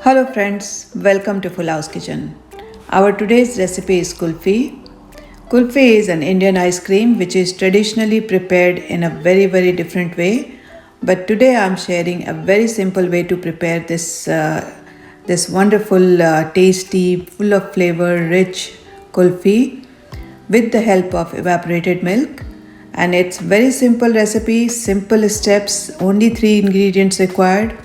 Hello friends, welcome to Full House Kitchen. Our today's recipe is kulfi. Kulfi is an Indian ice cream which is traditionally prepared in a very different way. But today I am sharing a very simple way to prepare this wonderful, tasty, full of flavor, rich kulfi with the help of evaporated milk. And it's very simple recipe, simple steps, only 3 ingredients required.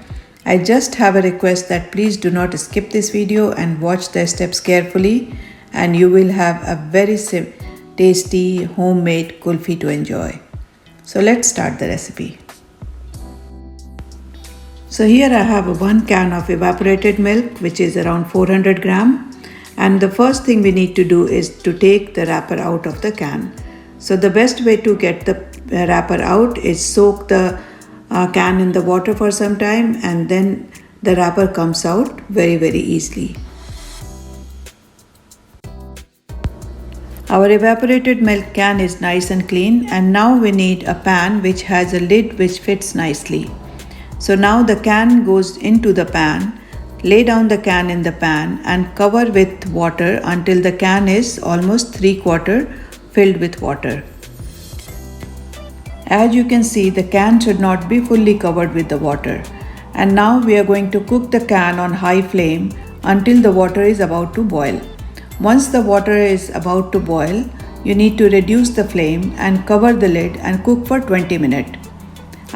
I just have a request that please do not skip this video and watch the steps carefully, and you will have a very tasty homemade kulfi to enjoy. So let's start the recipe. So here I have 1 can of evaporated milk, which is around 400 gram, and the first thing we need to do is to take the wrapper out of the can. So the best way to get the wrapper out is soak the can in the water for some time, and then the wrapper comes out very easily. Our evaporated milk can is nice and clean, and now we need a pan which has a lid which fits nicely. So now the can goes into the pan. Lay down the can in the pan and cover with water until the can is almost 3/4 filled with water. As you can see, the can should not be fully covered with the water. And now we are going to cook the can on high flame until the water is about to boil. Once the water is about to boil, you need to reduce the flame and cover the lid and cook for 20 minutes.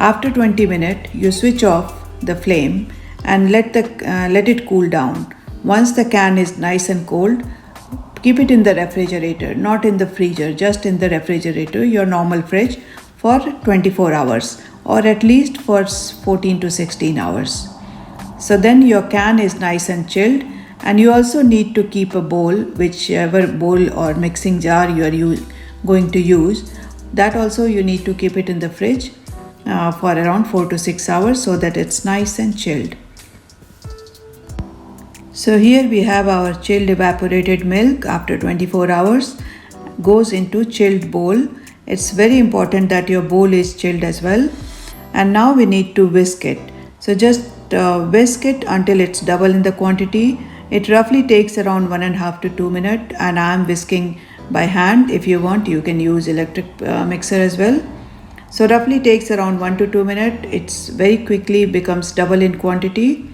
After 20 minutes, you switch off the flame and let it cool down. Once the can is nice and cold, keep it in the refrigerator, not in the freezer, just in the refrigerator, your normal fridge, for 24 hours or at least for 14 to 16 hours. So then your can is nice and chilled, and you also need to keep a bowl, whichever bowl or mixing jar you are going to use, that also you need to keep it in the fridge for around 4 to 6 hours so that it's nice and chilled. So here we have our chilled evaporated milk after 24 hours goes into chilled bowl. It's very important that your bowl is chilled as well. And now we need to whisk it. So just whisk it until it's double in the quantity. It roughly takes around 1.5 to 2 minutes, and I am whisking by hand. If you want, you can use electric mixer as well. So roughly takes around 1 to 2 minutes. It's very quickly becomes double in quantity.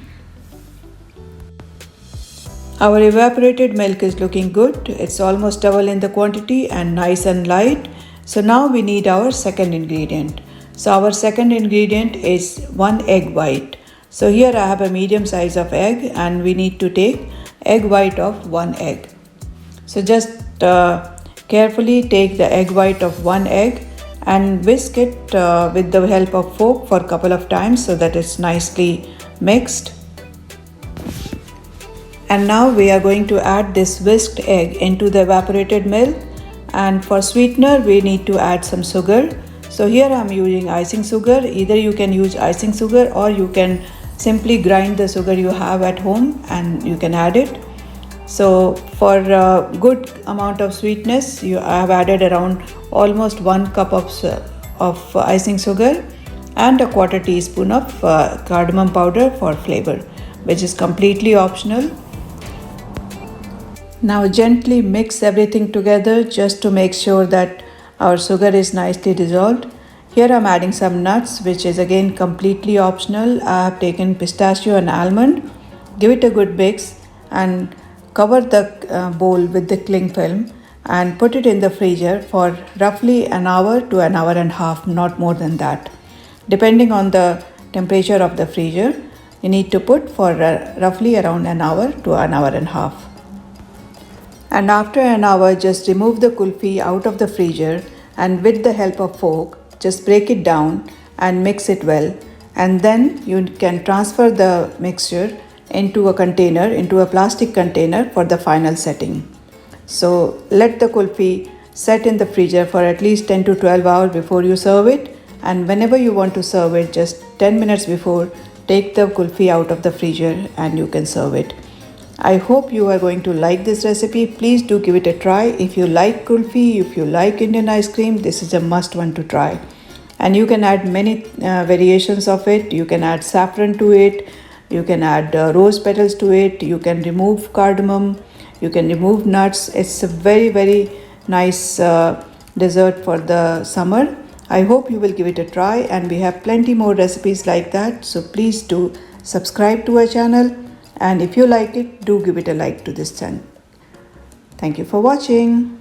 Our evaporated milk is looking good. It's almost double in the quantity and nice and light. So now we need our second ingredient. So our second ingredient is 1 egg white. So here I have a medium size of egg, and we need to take egg white of 1 egg. So just carefully take the egg white of 1 egg and whisk it with the help of fork for a couple of times so that it's nicely mixed. And now we are going to add this whisked egg into the evaporated milk. And for sweetener, we need to add some sugar. So here I am using icing sugar. Either you can use icing sugar or you can simply grind the sugar you have at home and you can add it. So for a good amount of sweetness, I have added around almost 1 cup of icing sugar and a 1/4 teaspoon of cardamom powder for flavor, which is completely optional. Now gently mix everything together just to make sure that our sugar is nicely dissolved. Here I am adding some nuts, which is again completely optional. I have taken pistachio and almond. Give it a good mix and cover the bowl with the cling film and put it in the freezer for roughly an hour to an hour and a half, not more than that. Depending on the temperature of the freezer, you need to put for roughly around an hour to an hour and a half. And after an hour, just remove the kulfi out of the freezer, and with the help of fork, just break it down and mix it well. And then you can transfer the mixture into a plastic container for the final setting. So let the kulfi set in the freezer for at least 10 to 12 hours before you serve it. And whenever you want to serve it, just 10 minutes before, take the kulfi out of the freezer and you can serve it. I hope you are going to like this recipe. Please do give it a try. If you like kulfi, if you like Indian ice cream, this is a must one to try. And you can add many variations of it. You can add saffron to it. You can add rose petals to it. You can remove cardamom. You can remove nuts. It's a very nice dessert for the summer. I hope you will give it a try, and we have plenty more recipes like that. So please do subscribe to our channel, and if you like it, do give it a like to this channel. Thank you for watching.